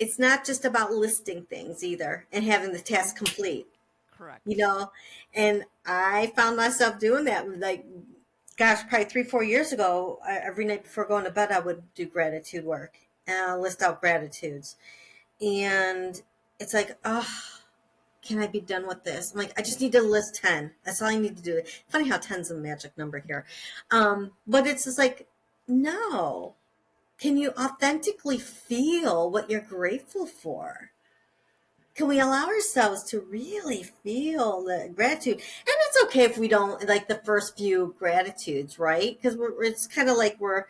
it's not just about listing things either and having the task complete, you Correct. know. And I found myself doing that, like, gosh, probably 3, 4 years ago. Every night before going to bed, I would do gratitude work and list out gratitudes. And it's like, oh, can I be done with this? I'm like, I just need to list 10. That's all I need to do. Funny how 10's a magic number here. But it's just like, no. Can you authentically feel what you're grateful for? Can we allow ourselves to really feel the gratitude? And it's okay if we don't like the first few gratitudes, right? Because it's kind of like we're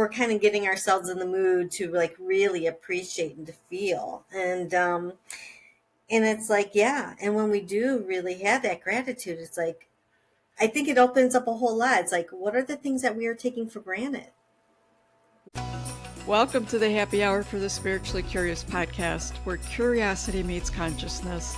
kind of getting ourselves in the mood to like really appreciate and to feel. And it's like, yeah. And when we do really have that gratitude, it's like, I think it opens up a whole lot. It's like, what are the things that we are taking for granted? Welcome to the Happy Hour for the Spiritually Curious podcast, where curiosity meets consciousness.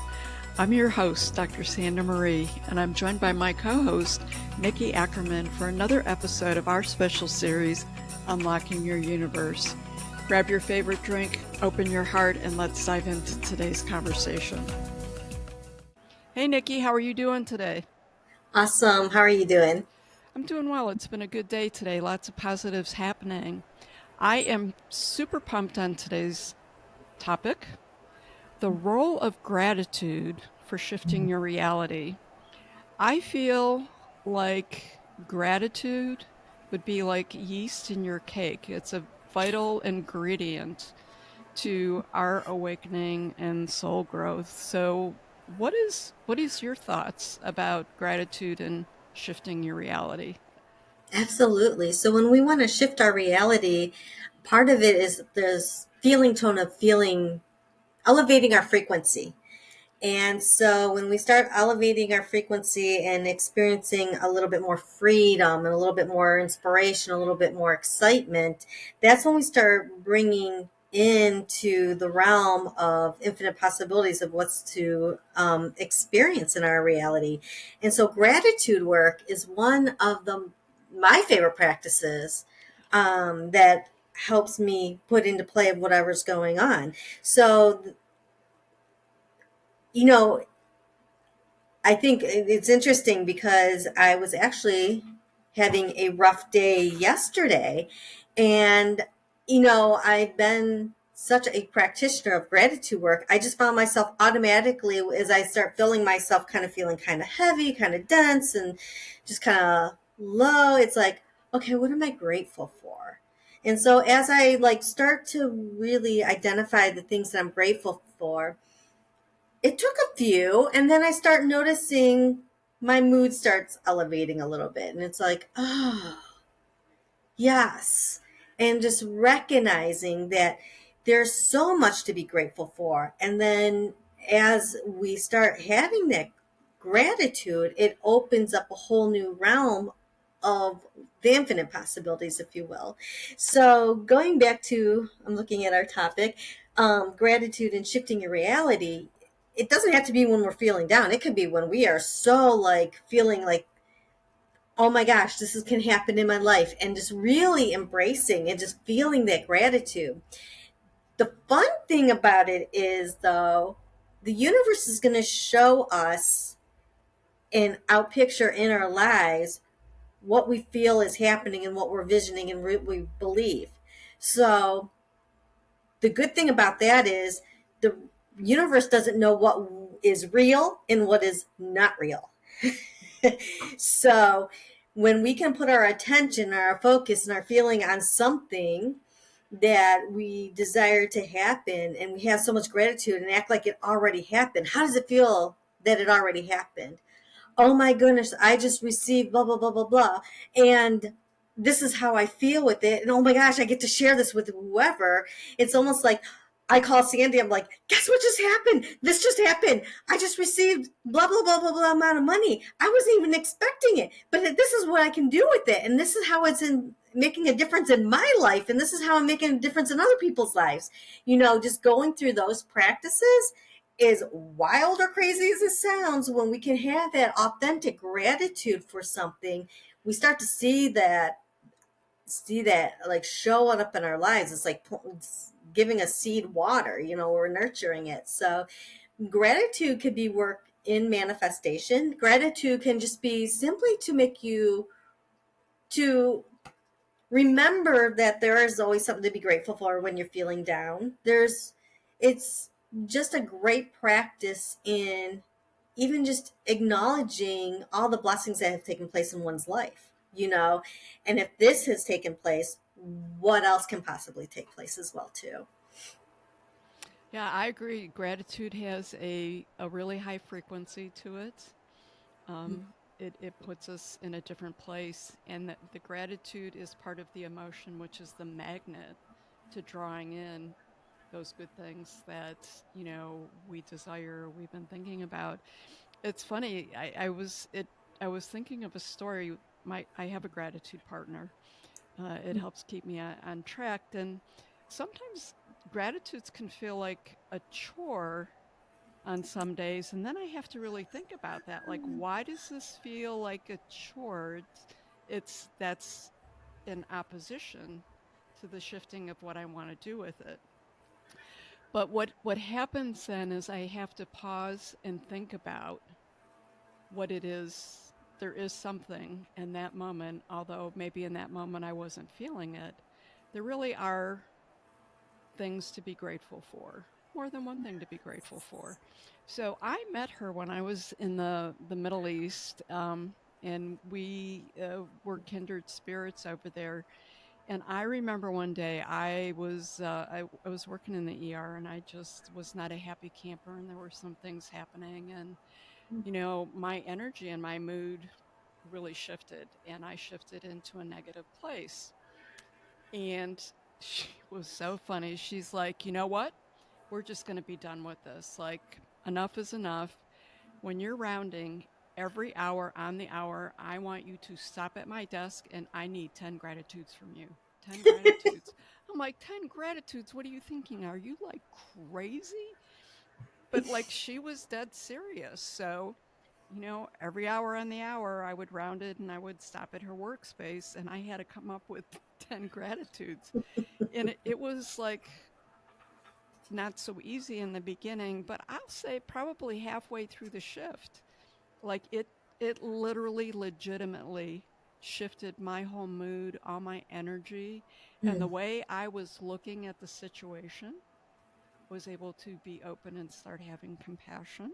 I'm your host, Dr. Sandra Marie, and I'm joined by my co-host, Nikki Ackerman, for another episode of our special series, Unlocking Your Universe. Grab your favorite drink, open your heart, and let's dive into today's conversation. Hey, Nikki, how are you doing today? Awesome. How are you doing? I'm doing well. It's been a good day today. Lots of positives happening. I am super pumped on today's topic, the role of gratitude for shifting your reality. I feel like gratitude would be like yeast in your cake. It's a vital ingredient to our awakening and soul growth. So, what is your thoughts about gratitude and shifting your reality? Absolutely. So when we want to shift our reality, part of it is this feeling tone of feeling, elevating our frequency. And so when we start elevating our frequency and experiencing a little bit more freedom and a little bit more inspiration, a little bit more excitement, that's when we start bringing into the realm of infinite possibilities of what's to experience in our reality. And so gratitude work is one of my favorite practices that helps me put into play whatever's going on. So, you know, I think it's interesting because I was actually having a rough day yesterday. And, I've been such a practitioner of gratitude work. I just found myself automatically, as I start feeling myself kind of feeling kind of heavy, kind of dense, and just kind of low, it's like, okay, what am I grateful for? And so as I like start to really identify the things that I'm grateful for, it took a few, and then I start noticing my mood starts elevating a little bit. And it's like, oh, yes. And just recognizing that there's so much to be grateful for. And then as we start having that gratitude, it opens up a whole new realm of the infinite possibilities, if you will. So going back to, I'm looking at our topic, gratitude and shifting your reality. It doesn't have to be when we're feeling down. It could be when we are so like feeling like, oh my gosh, can happen in my life, and just really embracing and just feeling that gratitude. The fun thing about it is, though, the universe is going to show us and outpicture in our lives what we feel is happening and what we're visioning and we believe. So the good thing about that is the universe doesn't know what is real and what is not real. So when we can put our attention, our focus, and our feeling on something that we desire to happen, and we have so much gratitude and act like it already happened, how does it feel that it already happened? Oh my goodness, I just received blah, blah, blah, blah, blah. And this is how I feel with it. And oh my gosh, I get to share this with whoever. It's almost like I call Sandy. I'm like, guess what just happened? This just happened. I just received blah, blah, blah, blah, blah amount of money. I wasn't even expecting it, but this is what I can do with it. And this is how it's making a difference in my life. And this is how I'm making a difference in other people's lives. Just going through those practices, as wild or crazy as it sounds, when we can have that authentic gratitude for something, we start to see that like show it up in our lives. It's like giving a seed water, we're nurturing it. So gratitude could be work in manifestation. Gratitude can just be simply to make you to remember that there is always something to be grateful for when you're feeling down. It's just a great practice in even just acknowledging all the blessings that have taken place in one's life. And if this has taken place, what else can possibly take place as well too? Yeah, I agree. Gratitude has a really high frequency to it. It puts us in a different place, and the gratitude is part of the emotion, which is the magnet to drawing in those good things that we desire, we've been thinking about. It's funny. I was thinking of a story. I have a gratitude partner. It helps keep me on track, and sometimes gratitudes can feel like a chore on some days, and then I have to really think about that. Like, why does this feel like a chore? It's that's in opposition to the shifting of what I want to do with it. But what happens then is I have to pause and think about what it is. There is something in that moment, although maybe in that moment I wasn't feeling it. There really are things to be grateful for, more than one thing to be grateful for. So I met her when I was in the Middle East, and we were kindred spirits over there. And I remember one day I was working in the ER, and I just was not a happy camper, and there were some things happening, and my energy and my mood really shifted, and I shifted into a negative place. And she was so funny. She's like, "You know what? We're just going to be done with this. Like, enough is enough. When you're rounding every hour on the hour, I want you to stop at my desk and I need 10 gratitudes from you. 10 gratitudes." I'm like, "10 gratitudes? What are you thinking? Are you like crazy?" But like she was dead serious. So, every hour on the hour, I would round it and I would stop at her workspace and I had to come up with 10 gratitudes. And it was like not so easy in the beginning, but I'll say probably halfway through the shift, like it literally legitimately shifted my whole mood, all my energy, and the Mm, way I was looking at the situation was able to be open and start having compassion.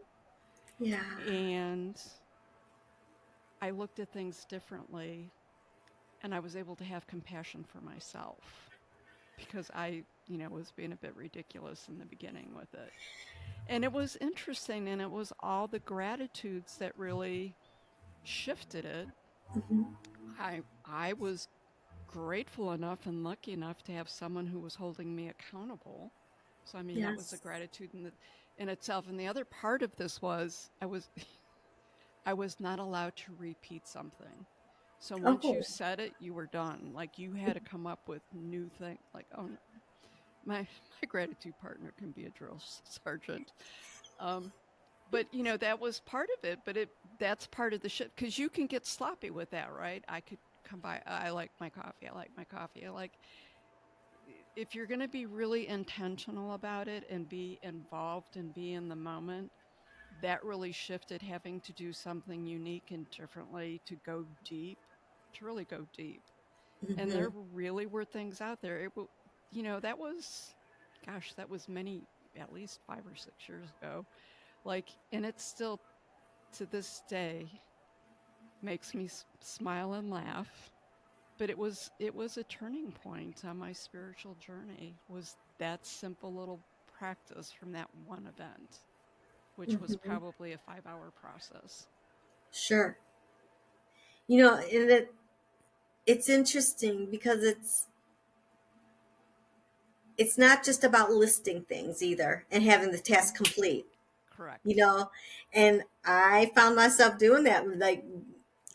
yeah. And I looked at things differently, and I was able to have compassion for myself because I, was being a bit ridiculous in the beginning with it. And it was interesting, and it was all the gratitudes that really shifted it. Mhm. I was grateful enough and lucky enough to have someone who was holding me accountable. So I mean that was a Yes. gratitude in itself. And the other part of this was I was not allowed to repeat something. So once you Oh. said it, you were done. Like you had to come up with new things. Like, oh no, my gratitude partner can be a drill sergeant. Um, but that was part of it. But that's part of the shit because you can get sloppy with that, right? I could come by. I like my coffee. I like my coffee. I like if you're going to be really intentional about it and be involved and be in the moment. That really shifted having to do something unique and differently to go deep, to really go deep. And there Hmm. really were things out there. That was, gosh, that was many, at least 5 or 6 years ago. Like, and it still to this day makes me smile and laugh. But it was a turning point on my spiritual journey. Was that simple little practice from that one event, which was Hmm. probably a 5-hour process. Sure. And it's interesting because it's not just about listing things either and having the task complete, you Correct. know. And I found myself doing that, like,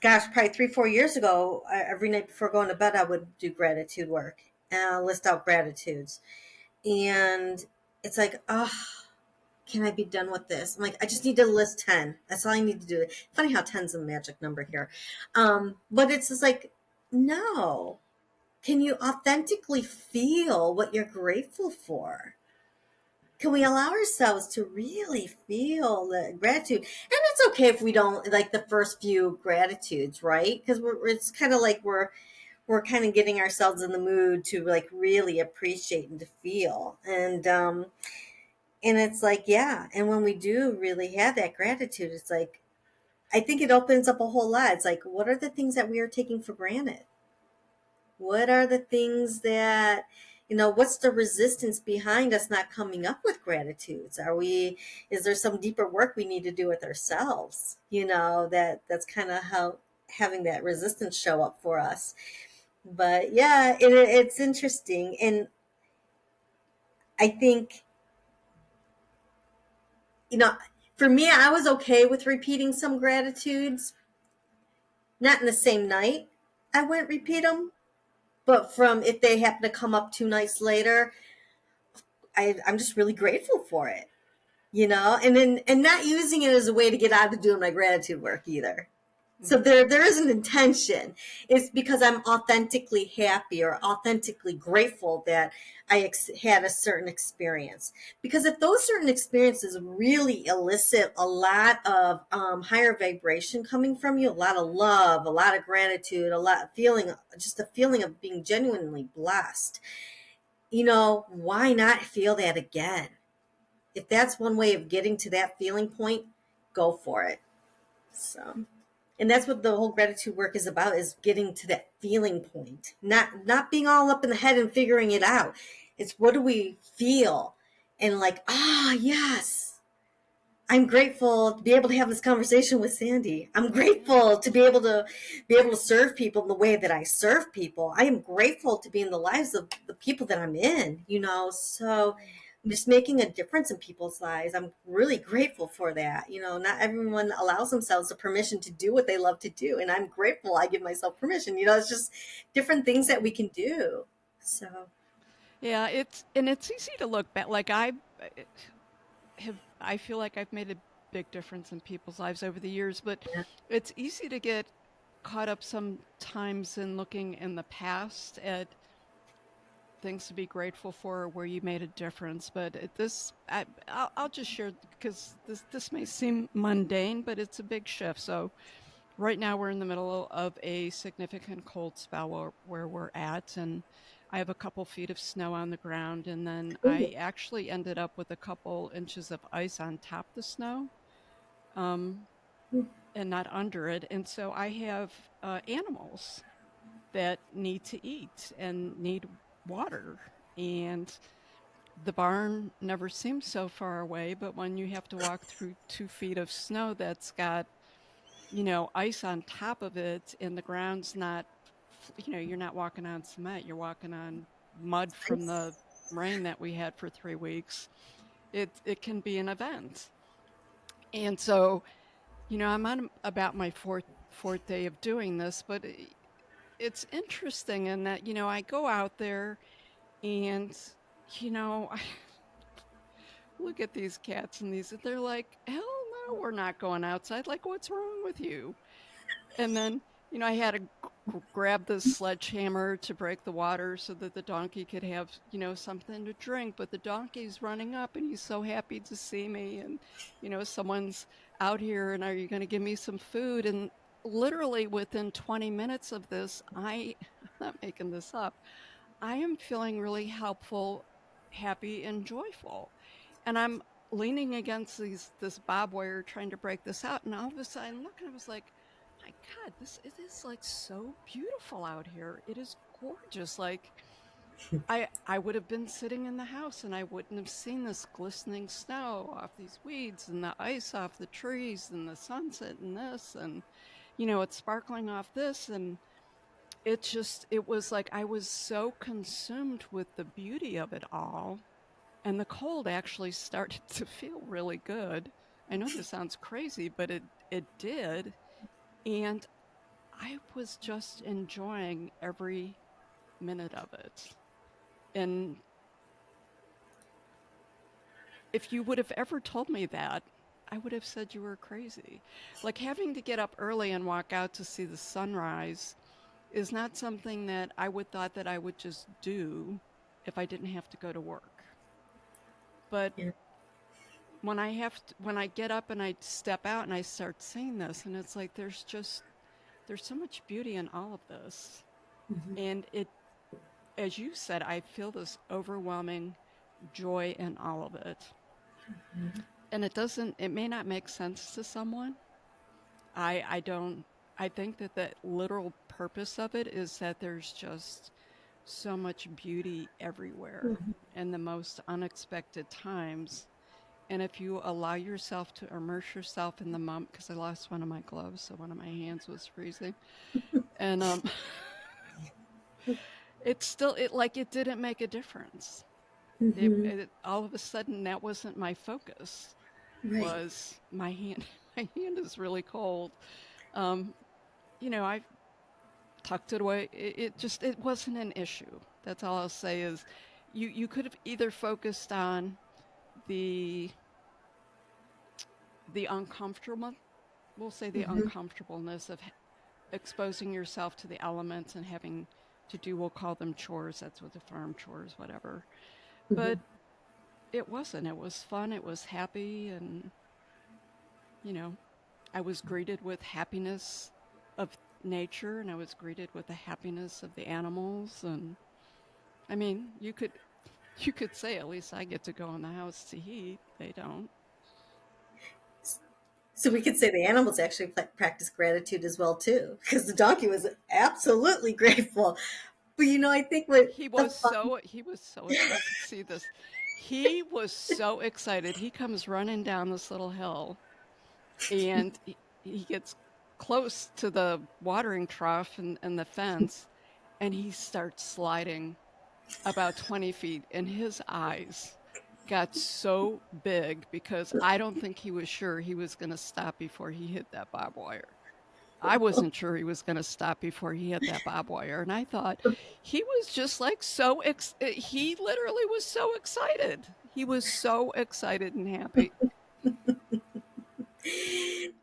gosh, probably 3, 4 years ago. Every night before going to bed, I would do gratitude work and I'll list out gratitudes. And it's like, oh, can I be done with this? I'm like, I just need to list 10. That's all I need to do. Funny how 10's a magic number here. But it's just like, no. Can you authentically feel what you're grateful for? Can we allow ourselves to really feel the gratitude? And it's okay if we don't like the first few gratitudes, right? Because it's kind of like we're kind of getting ourselves in the mood to like really appreciate and to feel. And it's like, yeah. And when we do really have that gratitude, it's like, I think it opens up a whole lot. It's like, what are the things that we are taking for granted? What are the things that, what's the resistance behind us not coming up with gratitudes? Is there some deeper work we need to do with ourselves? That's kind of how having that resistance show up for us. But yeah, it's interesting. And I think, you know, for me, I was okay with repeating some gratitudes, not in the same night. I wouldn't repeat them, but from if they happen to come up 2 nights later, I'm just really grateful for it, and not using it as a way to get out of doing my gratitude work either. So Mhm. there is an intention. It's because I'm authentically happy or authentically grateful that had a certain experience. Because if those certain experiences really elicit a lot of higher vibration coming from you, a lot of love, a lot of gratitude, a lot of feeling, just a feeling of being genuinely blessed, why not feel that again? If that's one way of getting to that feeling point, go for it. So, and that's what the whole gratitude work is about, is getting to that feeling point, not being all up in the head and figuring it out. It's what do we feel? And like, yes, I'm grateful to be able to have this conversation with Sandy. I'm grateful to be able to serve people in the way that I serve people. I am grateful to be in the lives of the people that I'm in. So I'm just making a difference in people's lives. I'm really grateful for that. Not everyone allows themselves the permission to do what they love to do. And I'm grateful I give myself permission. It's just different things that we can do. So, Yeah, it's easy to look back. Like I feel like I've made a big difference in people's lives over the years, but yeah. it's easy to get caught up sometimes in looking in the past at things to be grateful for where you made a difference. But I'll just share because this may seem mundane, but it's a big shift. So right now we're in the middle of a significant cold spell where we're at, and I have a couple feet of snow on the ground, and then Ooh. I actually ended up with a couple inches of ice on top of the snow, um, and not under it. And so I have animals that need to eat and need water. And the barn never seems so far away, but when you have to walk through 2 feet of snow that's got, ice on top of it and the ground's not, you're not walking on cement, you're walking on mud from the Nice. rain that we had for 3 weeks. It can be an event. And so, I'm on about my fourth day of doing this, but it's interesting in that, I go out there and, I look at these cats and they're like, hell no, we're not going outside. Like, what's wrong with you? And then, I had to grab this sledgehammer to break the water so that the donkey could have, something to drink. But the donkey's running up and he's so happy to see me. And, someone's out here and are you going to give me some food? And literally within 20 minutes of this, I'm not making this up. I am feeling really helpful, happy, and joyful. And I'm leaning against this barbed wire trying to break this out. And all of a sudden, look, and I was like, my God, it is like so beautiful out here. It is gorgeous. Like I would have been sitting in the house and I wouldn't have seen this glistening snow off these weeds and the ice off the trees and the sunset and this and it's sparkling off this and it was like I was so consumed with the beauty of it all. And the cold actually started to feel really good. I know this sounds crazy, but it did. And I was just enjoying every minute of it. And if you would have ever told me that, I would have said you were crazy. Like having to get up early and walk out to see the sunrise is not something that I would thought that I would just do if I didn't have to go to work. But Yeah. when I get up and I step out and I start seeing this, and it's like there's so much beauty in all of this. Mhm. And it, as you said, I feel this overwhelming joy in all of it. And it may not make sense to someone. I don't, I think that the literal purpose of it is that there's just so much beauty everywhere Mhm. in the most unexpected times. And if you allow yourself to immerse yourself in the moment, because I lost one of my gloves, so one of my hands was freezing. And it's still, it like it didn't make a difference. Mhm. It all of a sudden that wasn't my focus. Right. Was my hand? My hand is really cold. Um, I tucked it away. It wasn't an issue. That's all I'll say is, you could have either focused on the the uncomfortable, we'll say the Mhm. uncomfortableness of exposing yourself to the elements and having to do, we'll call them chores. That's what the farm chores, whatever. Mhm. But it wasn't. It was fun. It was happy, and you know, I was greeted with happiness of nature, and I was greeted with the happiness of the animals. And I mean, you could say at least I get to go in the house to eat. They don't. So we could say the animals actually practice gratitude as well too, because the donkey was absolutely grateful. But I think what the fun. He was so, if you could see this, he was so excited. He comes running down this little hill, and he gets close to the watering trough and the fence, and he starts sliding about 20 feet, and his eyes got so big because I don't think he was sure he was going to stop before he hit that barbed wire. I wasn't sure he was going to stop before he hit that barbed wire. And I thought he was just like he literally was so excited. He was so excited and happy.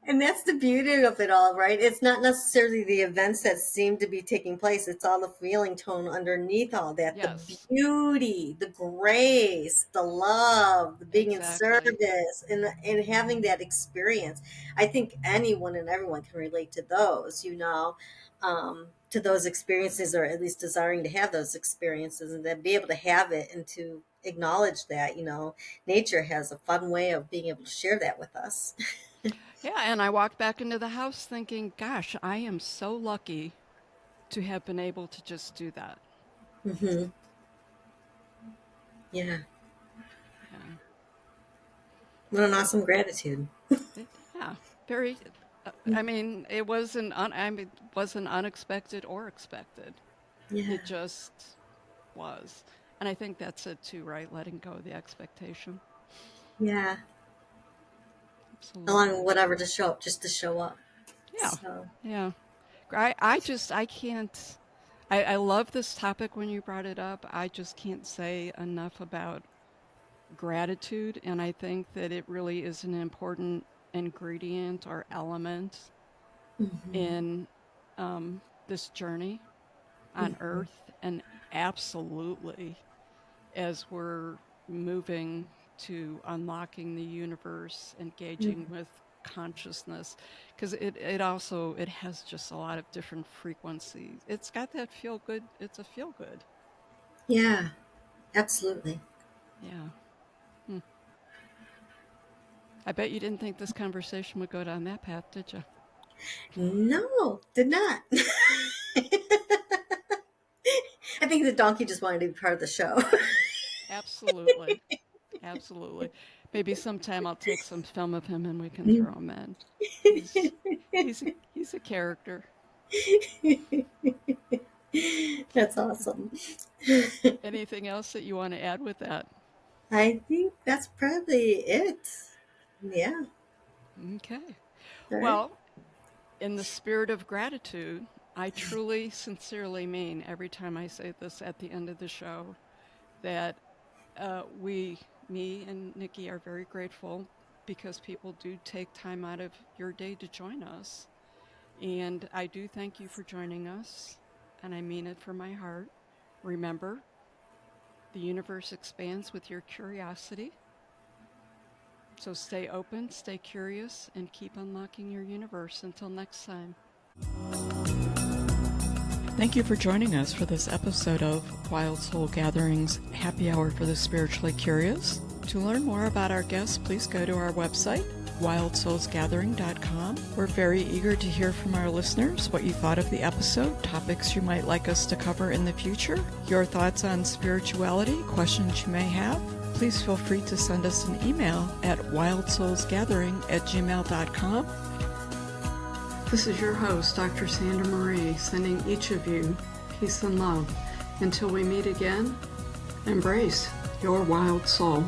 And that's the beauty of it all, right? It's not necessarily the events that seem to be taking place. It's all the feeling tone underneath all that. The Yes, beauty, the grace, the love, the being in exactly. service, and having that experience. I think anyone and everyone can relate to those, to those experiences, or at least desiring to have those experiences, and then be able to have it and to acknowledge that, nature has a fun way of being able to share that with us. Yeah, and I walked back into the house thinking, gosh, I am so lucky to have been able to just do that. Hmm. Yeah. Yeah. What an awesome gratitude. Yeah. Very, I mean, I mean, wasn't unexpected or expected. Yeah. It just was. And I think that's it too, right? Letting go of the expectation. Yeah. Allowing Absolutely. whatever to show up, just to show up. Yeah. So. Yeah. I can't, I love this topic when you brought it up. I just can't say enough about gratitude. And I think that it really is an important ingredient or element Hmm. in this journey on Earth. And absolutely, as we're moving to unlocking the universe, engaging Hmm. with consciousness, because it has just a lot of different frequencies. It's got that feel good. It's a feel good. Yeah. Absolutely. Yeah. Hmm. I bet you didn't think this conversation would go down that path, did you? No, did not. I think the donkey just wanted to be part of the show. Absolutely. Absolutely. Maybe sometime I'll take some film of him and we can throw him in. He's he's a character. That's awesome. Anything else that you want to add with that? I think that's probably it. Yeah. Okay. All right. Well, in the spirit of gratitude, I truly, sincerely mean every time I say this at the end of the show that me and Nikki, are very grateful because people do take time out of your day to join us. And I do thank you for joining us. and I mean it from my heart. Remember, the universe expands with your curiosity. So stay open, stay curious, and keep unlocking your universe. Until next time. Thank you for joining us for this episode of Wild Soul Gatherings Happy Hour for the Spiritually Curious. To learn more about our guests, please go to our website, wildsoulsgathering.com. We're very eager to hear from our listeners what you thought of the episode, topics you might like us to cover in the future, your thoughts on spirituality, questions you may have. Please feel free to send us an email at wildsoulsgathering@gmail.com. This is your host, Dr. Sandra Marie, sending each of you peace and love. Until we meet again, embrace your wild soul.